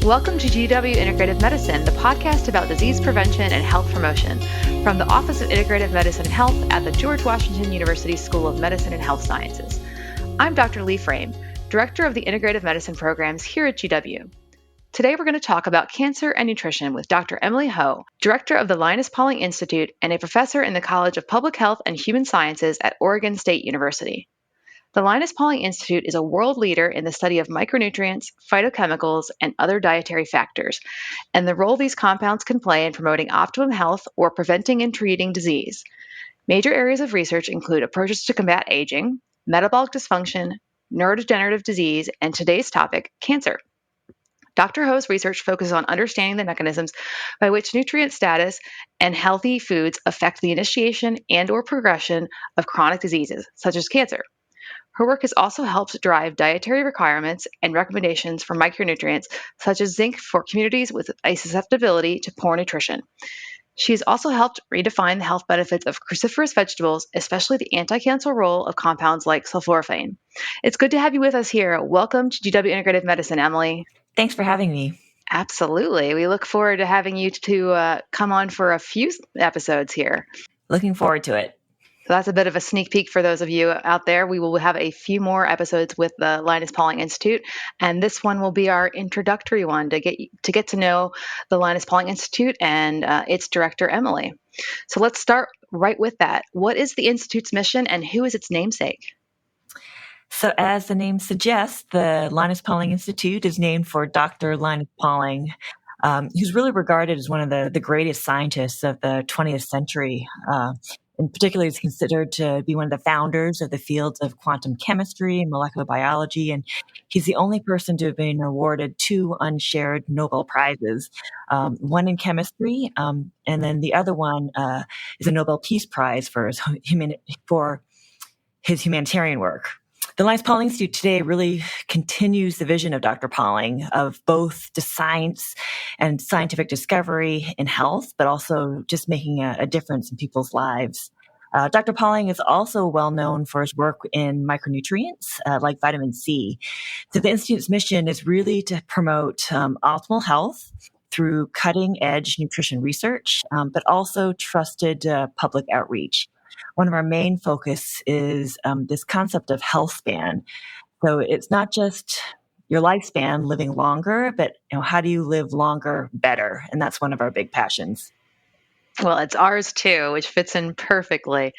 Welcome to GW Integrative Medicine, the podcast about disease prevention and health promotion from the Office of Integrative Medicine and Health at the George Washington University School of Medicine and Health Sciences. I'm Dr. Lee Frame, Director of the Integrative Medicine programs here at GW. Today we're going to talk about cancer and nutrition with Dr. Emily Ho, Director of the Linus Pauling Institute and a professor in the College of Public Health and Human Sciences at Oregon State University. The Linus Pauling Institute is a world leader in the study of micronutrients, phytochemicals, and other dietary factors, and the role these compounds can play in promoting optimum health or preventing and treating disease. Major areas of research include approaches to combat aging, metabolic dysfunction, neurodegenerative disease, and today's topic, cancer. Dr. Ho's research focuses on understanding the mechanisms by which nutrient status and healthy foods affect the initiation and/or progression of chronic diseases, such as cancer. Her work has also helped drive dietary requirements and recommendations for micronutrients, such as zinc for communities with a susceptibility to poor nutrition. She has also helped redefine the health benefits of cruciferous vegetables, especially the anticancer role of compounds like sulforaphane. It's good to have you with us here. Welcome to GW Integrative Medicine, Emily. Thanks for having me. Absolutely. We look forward to having you to come on for a few episodes here. Looking forward to it. So that's a bit of a sneak peek for those of you out there. We will have a few more episodes with the Linus Pauling Institute, and this one will be our introductory one to get to know the Linus Pauling Institute and its director, Emily. So let's start right with that. What is the Institute's mission, and who is its namesake? So as the name suggests, the Linus Pauling Institute is named for Dr. Linus Pauling, who's really regarded as one of the greatest scientists of the 20th century. In particular, he's considered to be one of the founders of the fields of quantum chemistry and molecular biology, and he's the only person to have been awarded two unshared Nobel Prizes, one in chemistry, and then the other one is a Nobel Peace Prize for his humanitarian work. The Linus Pauling Institute today really continues the vision of Dr. Pauling of both the science and scientific discovery in health, but also just making a difference in people's lives. Dr. Pauling is also well known for his work in micronutrients like vitamin C. So the Institute's mission is really to promote optimal health through cutting-edge nutrition research, but also trusted public outreach. One of our main focus is this concept of health span. So it's not just your lifespan living longer, but how do you live longer better? And that's one of our big passions. Well, it's ours too, which fits in perfectly.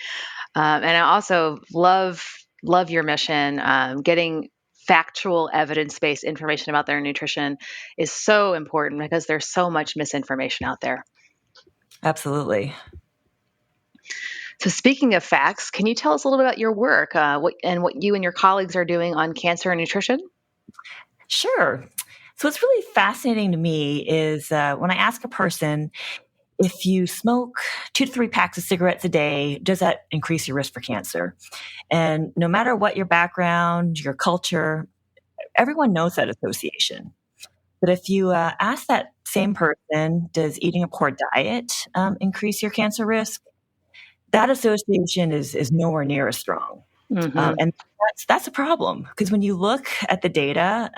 And I also love your mission. Getting factual evidence-based information about their nutrition is so important because there's so much misinformation out there. Absolutely. So speaking of facts, can you tell us a little bit about your work what you and your colleagues are doing on cancer and nutrition? Sure. So what's really fascinating to me is when I ask a person, if you smoke 2 to 3 packs of cigarettes a day, does that increase your risk for cancer? And no matter what your background, your culture, everyone knows that association. But if you ask that same person, does eating a poor diet increase your cancer risk? That association is nowhere near as strong. Mm-hmm. And that's a problem because when you look at the data,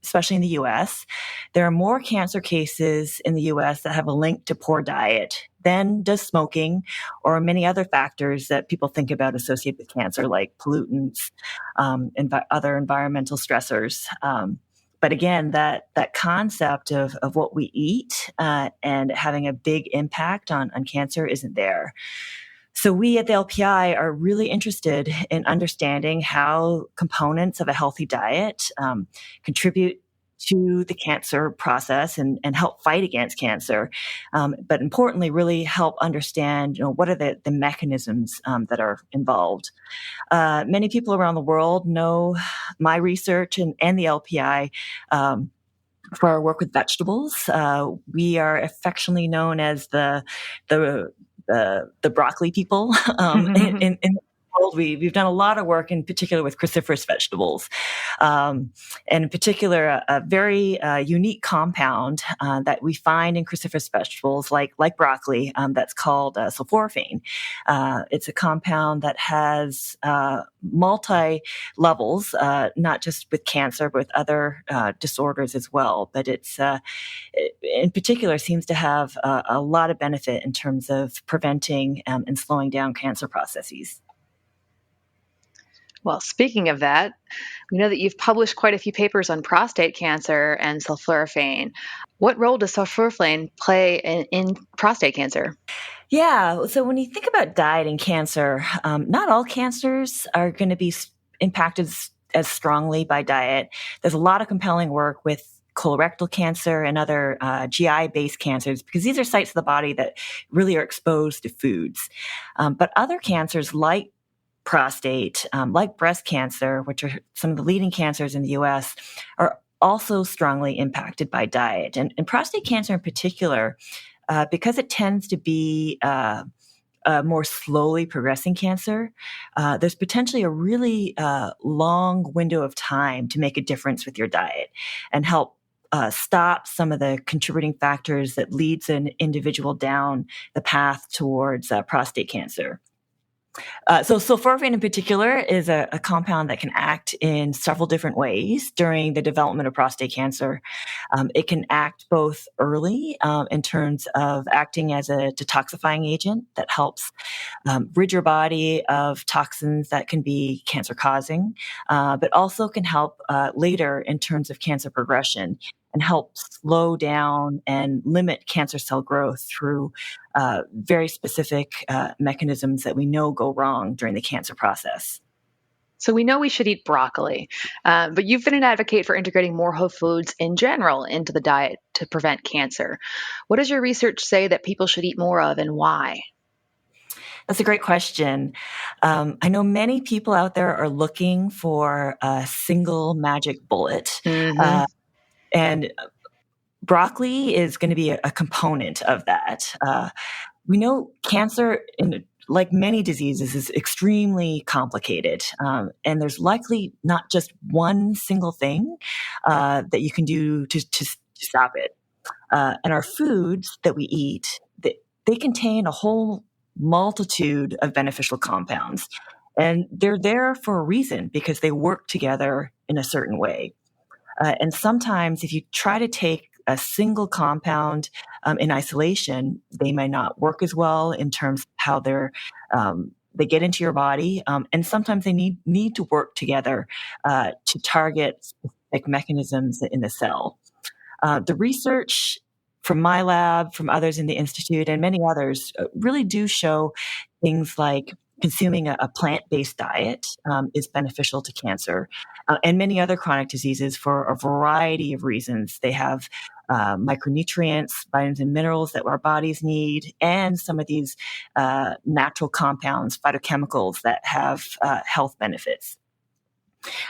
especially in the U.S., there are more cancer cases in the U.S. that have a link to poor diet than does smoking or many other factors that people think about associated with cancer, like pollutants and other environmental stressors. But again, that concept of what we eat and having a big impact on cancer isn't there. So we at the LPI are really interested in understanding how components of a healthy diet contribute to the cancer process and help fight against cancer. But importantly, really help understand, what are the mechanisms that are involved. Many people around the world know my research and the LPI for our work with vegetables. We are affectionately known as the broccoli people in world, we've done a lot of work, in particular with cruciferous vegetables, and in particular, a very unique compound that we find in cruciferous vegetables, like broccoli, that's called sulforaphane. It's a compound that has multi levels, not just with cancer, but with other disorders as well. But it's in particular seems to have a lot of benefit in terms of preventing and slowing down cancer processes. Well, speaking of that, we know that you've published quite a few papers on prostate cancer and sulforaphane. What role does sulforaphane play in prostate cancer? Yeah. So when you think about diet and cancer, not all cancers are going to be impacted as strongly by diet. There's a lot of compelling work with colorectal cancer and other GI-based cancers, because these are sites of the body that really are exposed to foods. But other cancers like prostate, like breast cancer, which are some of the leading cancers in the U.S., are also strongly impacted by diet. And prostate cancer in particular, because it tends to be a more slowly progressing cancer, there's potentially a really long window of time to make a difference with your diet and help stop some of the contributing factors that leads an individual down the path towards prostate cancer. So sulforaphane in particular is a compound that can act in several different ways during the development of prostate cancer. It can act both early in terms of acting as a detoxifying agent that helps rid your body of toxins that can be cancer-causing, but also can help later in terms of cancer progression and help slow down and limit cancer cell growth through very specific mechanisms that we know go wrong during the cancer process. So we know we should eat broccoli, but you've been an advocate for integrating more whole foods in general into the diet to prevent cancer. What does your research say that people should eat more of, and why? That's a great question. I know many people out there are looking for a single magic bullet. Mm-hmm. And broccoli is going to be a component of that. We know cancer, like many diseases, is extremely complicated. And there's likely not just one single thing that you can do to stop it. And our foods that we eat, they contain a whole multitude of beneficial compounds. And they're there for a reason, because they work together in a certain way. And sometimes if you try to take a single compound in isolation, they may not work as well in terms of how they get into your body. And sometimes they need to work together to target specific mechanisms in the cell. The research from my lab, from others in the Institute, and many others really do show things like consuming a plant-based diet is beneficial to cancer and many other chronic diseases for a variety of reasons. They have micronutrients, vitamins and minerals that our bodies need, and some of these natural compounds, phytochemicals that have health benefits.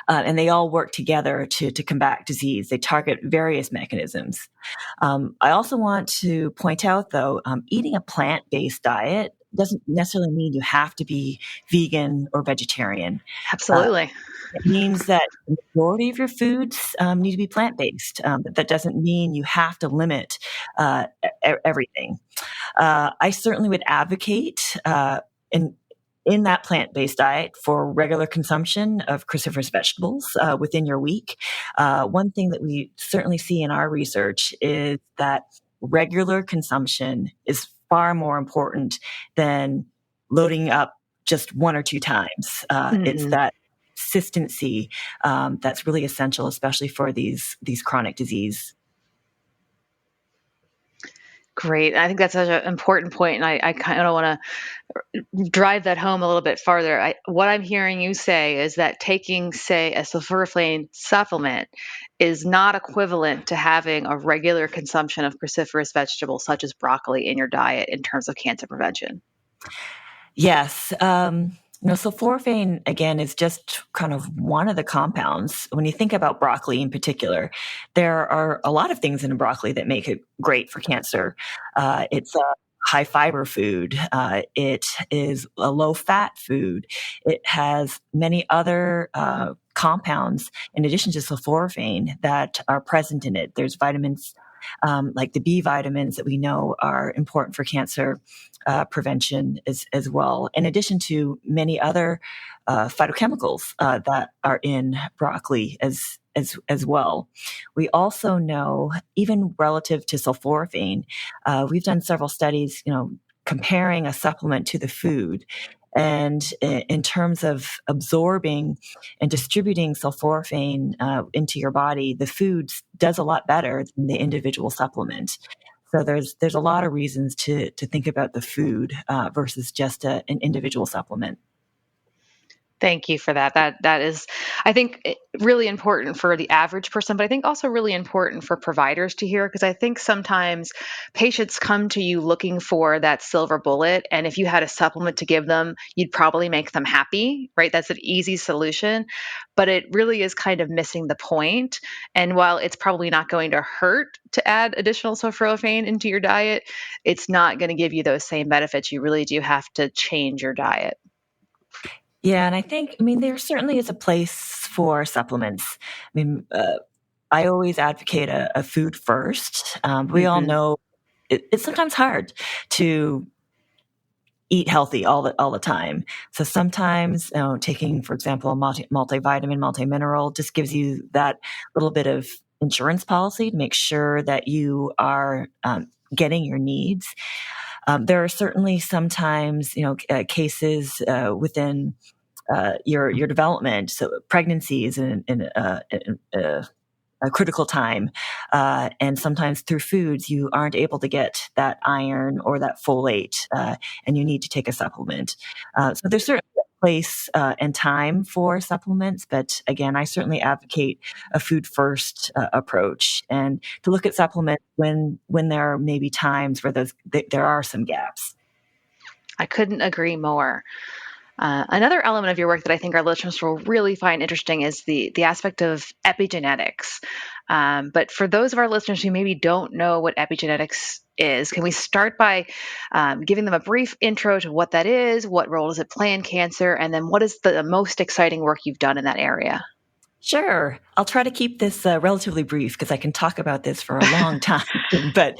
And they all work together to combat disease. They target various mechanisms. I also want to point out, though, eating a plant-based diet doesn't necessarily mean you have to be vegan or vegetarian. Absolutely. It means that the majority of your foods need to be plant-based. But that doesn't mean you have to limit everything. I certainly would advocate in that plant-based diet for regular consumption of cruciferous vegetables within your week. One thing that we certainly see in our research is that regular consumption is far more important than loading up just one or two times. It's that consistency that's really essential, especially for these chronic disease. Great. I think that's such an important point, and I kind of want to drive that home a little bit farther. What I'm hearing you say is that taking, say, a sulforaphane supplement is not equivalent to having a regular consumption of cruciferous vegetables such as broccoli in your diet in terms of cancer prevention. Yes. Sulforaphane, again, is just kind of one of the compounds. When you think about broccoli in particular, there are a lot of things in broccoli that make it great for cancer. It's high fiber food. It is a low fat food. It has many other compounds in addition to sulforaphane that are present in it. There's vitamins like the B vitamins that we know are important for cancer prevention as well, in addition to many other phytochemicals that are in broccoli as well. We also know, even relative to sulforaphane, we've done several studies, comparing a supplement to the food. And in terms of absorbing and distributing sulforaphane into your body, the food does a lot better than the individual supplement. So there's a lot of reasons to think about the food versus just an individual supplement. Thank you for that. That is, I think, really important for the average person, but I think also really important for providers to hear, because I think sometimes patients come to you looking for that silver bullet, and if you had a supplement to give them, you'd probably make them happy, right? That's an easy solution, but it really is kind of missing the point. And while it's probably not going to hurt to add additional sulforaphane into your diet, it's not going to give you those same benefits. You really do have to change your diet. Yeah, and there certainly is a place for supplements. I always advocate a food first. We all know it's sometimes hard to eat healthy all the time. So sometimes, taking, for example, a multivitamin, multimineral just gives you that little bit of insurance policy to make sure that you are getting your needs. There are certainly sometimes, cases within your development, so pregnancies and a critical time, and sometimes through foods you aren't able to get that iron or that folate, and you need to take a supplement. So there's certainly a place and time for supplements, but again, I certainly advocate a food first approach, and to look at supplements when there are maybe times where there are some gaps. I couldn't agree more. Another element of your work that I think our listeners will really find interesting is the aspect of epigenetics. But for those of our listeners who maybe don't know what epigenetics is, can we start by giving them a brief intro to what that is, what role does it play in cancer, and then what is the most exciting work you've done in that area? Sure. I'll try to keep this relatively brief because I can talk about this for a long time. But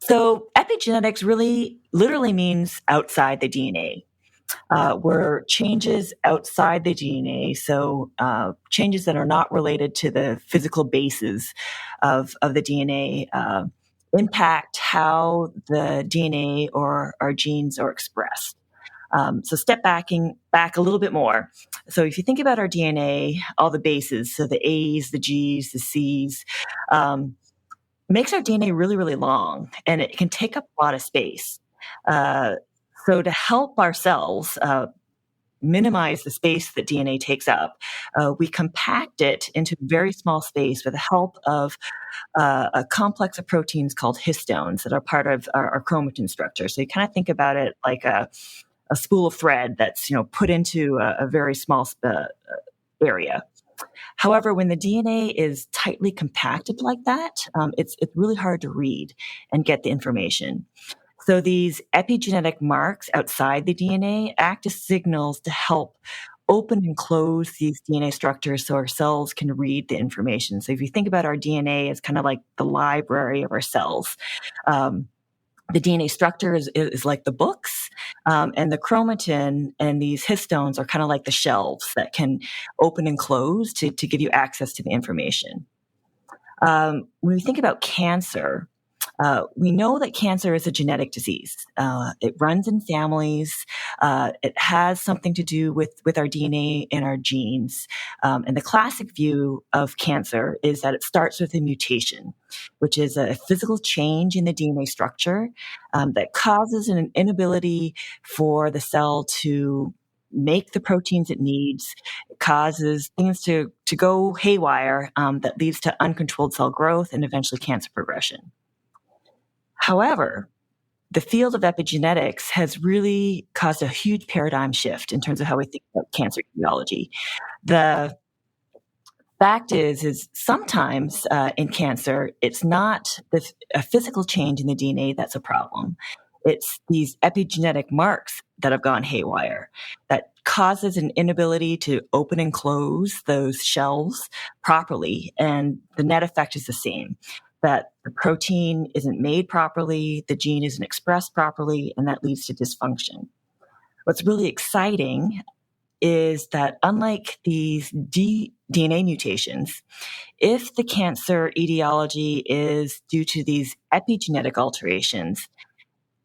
so epigenetics really literally means outside the DNA. Were changes outside the DNA, so changes that are not related to the physical bases of the DNA, impact how the DNA or our genes are expressed. So step back a little bit more. So if you think about our DNA, all the bases, so the A's, the G's, the C's, makes our DNA really, really long, and it can take up a lot of space. So to help our cells minimize the space that DNA takes up, we compact it into very small space with the help of a complex of proteins called histones that are part of our chromatin structure. So you kind of think about it like a spool of thread that's put into a very small area. However, when the DNA is tightly compacted like that, it's really hard to read and get the information. So these epigenetic marks outside the DNA act as signals to help open and close these DNA structures so our cells can read the information. So if you think about our DNA as kind of like the library of our cells, the DNA structure is like the books, and the chromatin and these histones are kind of like the shelves that can open and close to give you access to the information. When we think about cancer, we know that cancer is a genetic disease. It runs in families. It has something to do with our DNA and our genes. And the classic view of cancer is that it starts with a mutation, which is a physical change in the DNA structure that causes an inability for the cell to make the proteins it needs. It causes things to go haywire that leads to uncontrolled cell growth and eventually cancer progression. However, the field of epigenetics has really caused a huge paradigm shift in terms of how we think about cancer etiology. The fact is sometimes in cancer, it's not a physical change in the DNA that's a problem. It's these epigenetic marks that have gone haywire that causes an inability to open and close those shells properly. And the net effect is the same, that the protein isn't made properly, the gene isn't expressed properly, and that leads to dysfunction. What's really exciting is that unlike these DNA mutations, if the cancer etiology is due to these epigenetic alterations,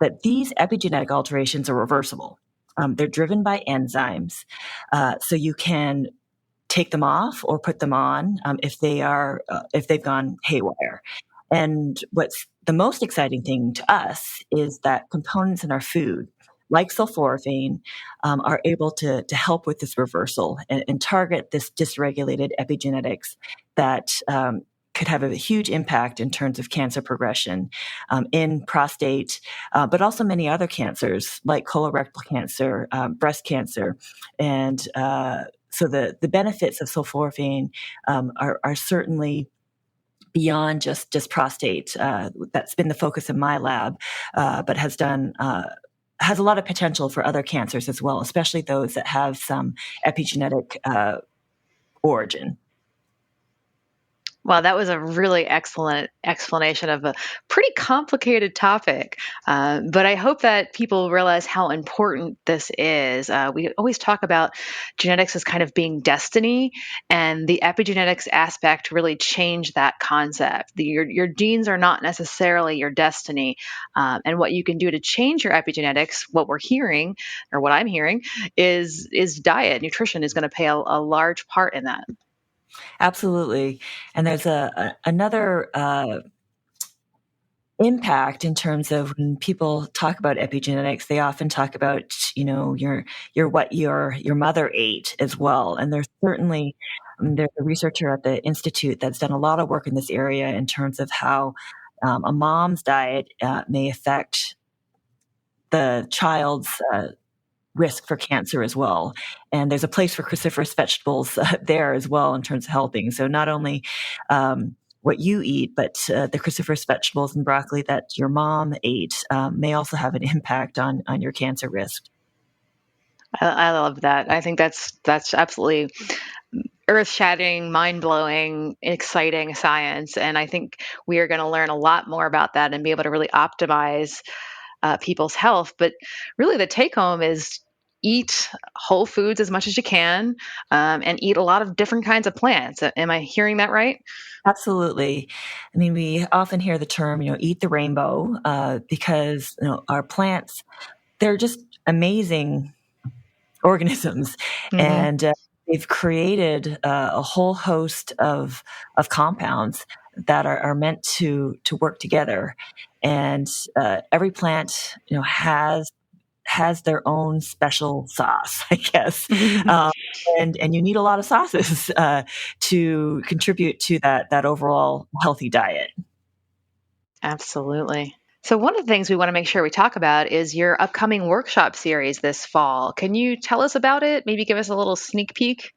that these epigenetic alterations are reversible. They're driven by enzymes. So you can take them off or put them on if they've gone haywire. And what's the most exciting thing to us is that components in our food, like sulforaphane, are able to help with this reversal and target this dysregulated epigenetics that could have a huge impact in terms of cancer progression in prostate, but also many other cancers like colorectal cancer, breast cancer. And so the benefits of sulforaphane are certainly beyond just prostate. That's been the focus of my lab, but has a lot of potential for other cancers as well, especially those that have some epigenetic origin. Well, that was a really excellent explanation of a pretty complicated topic. But I hope that people realize how important this is. We always talk about genetics as kind of being destiny, and the epigenetics aspect really changed that concept. Your genes are not necessarily your destiny. And what you can do to change your epigenetics, what we're hearing, or what I'm hearing, is diet. Nutrition is going to play a large part in that. Absolutely. And there's another impact in terms of when people talk about epigenetics, they often talk about, your what your mother ate as well. And there's certainly there's a researcher at the Institute that's done a lot of work in this area in terms of how a mom's diet may affect the child's risk for cancer as well. And there's a place for cruciferous vegetables there as well in terms of helping. So not only what you eat, but the cruciferous vegetables and broccoli that your mom ate may also have an impact on your cancer risk. I love that. I think that's absolutely earth-shattering, mind-blowing, exciting science. And I think we are going to learn a lot more about that and be able to really optimize people's health. But really the take home is eat whole foods as much as you can, and eat a lot of different kinds of plants. Am I hearing that right? Absolutely. I mean, we often hear the term, eat the rainbow, because our plants, they're just amazing organisms. Mm-hmm. And they've created a whole host of compounds that are meant to work together. And every plant, has their own special sauce, I guess. And you need a lot of sauces to contribute to that overall healthy diet. Absolutely. So one of the things we want to make sure we talk about is your upcoming workshop series this fall. Can you tell us about it? Maybe give us a little sneak peek?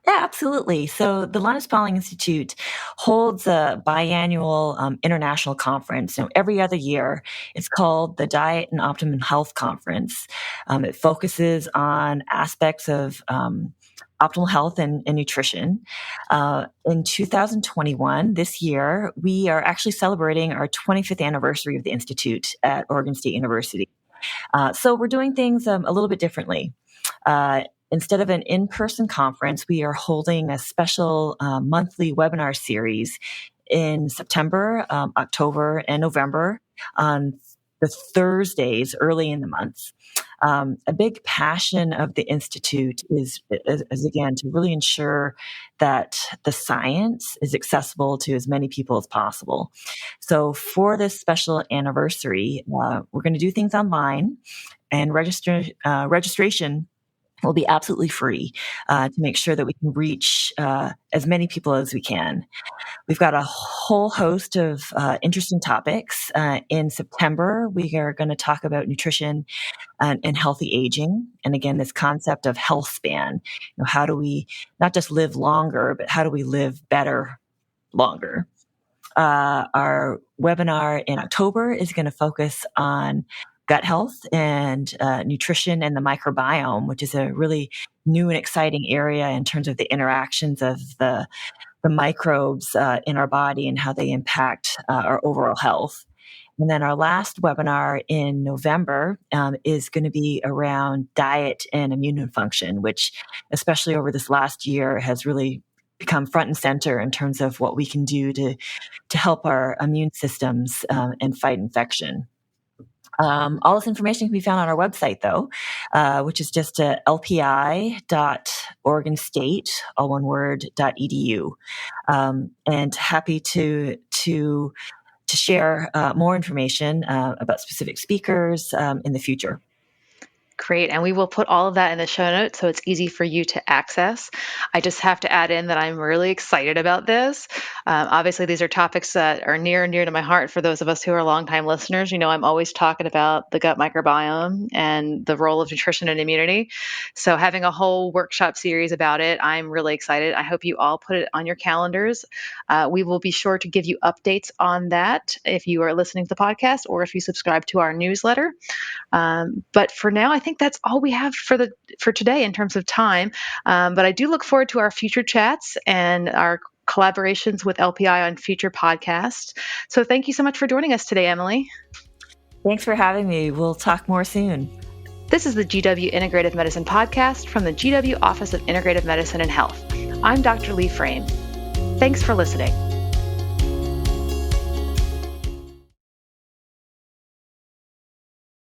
Yeah, absolutely. So the Linus Pauling Institute holds a biannual international conference every other year. It's called the Diet and Optimum Health Conference. It focuses on aspects of optimal health and nutrition. In 2021, this year, we are actually celebrating our 25th anniversary of the Institute at Oregon State University. So we're doing things a little bit differently. Instead of an in-person conference, we are holding a special monthly webinar series in September, October, and November on the Thursdays early in the month. A big passion of the Institute is again, to really ensure that the science is accessible to as many people as possible. So for this special anniversary, we're going to do things online, and registration will be absolutely free to make sure that we can reach as many people as we can. We've got a whole host of interesting topics. In September, we are going to talk about nutrition and healthy aging. And again, this concept of health span. How do we not just live longer, but how do we live better longer? Our webinar in October is going to focus on gut health and nutrition and the microbiome, which is a really new and exciting area in terms of the interactions of the microbes in our body and how they impact our overall health. And then our last webinar in November is going to be around diet and immune function, which especially over this last year has really become front and center in terms of what we can do to help our immune systems and fight infection. All this information can be found on our website, though, which is just lpi.oregonstate, all one word, .edu. And happy to share more information about specific speakers in the future. Great. And we will put all of that in the show notes so it's easy for you to access. I just have to add in that I'm really excited about this. Obviously, these are topics that are near and dear to my heart for those of us who are longtime listeners. You know, I'm always talking about the gut microbiome and the role of nutrition and immunity. So having a whole workshop series about it, I'm really excited. I hope you all put it on your calendars. We will be sure to give you updates on that if you are listening to the podcast or if you subscribe to our newsletter. But for now, I think that's all we have for today in terms of time. But I do look forward to our future chats and our collaborations with LPI on future podcasts. So thank you so much for joining us today, Emily. Thanks for having me. We'll talk more soon. This is the GW Integrative Medicine Podcast from the GW Office of Integrative Medicine and Health. I'm Dr. Lee Frame. Thanks for listening.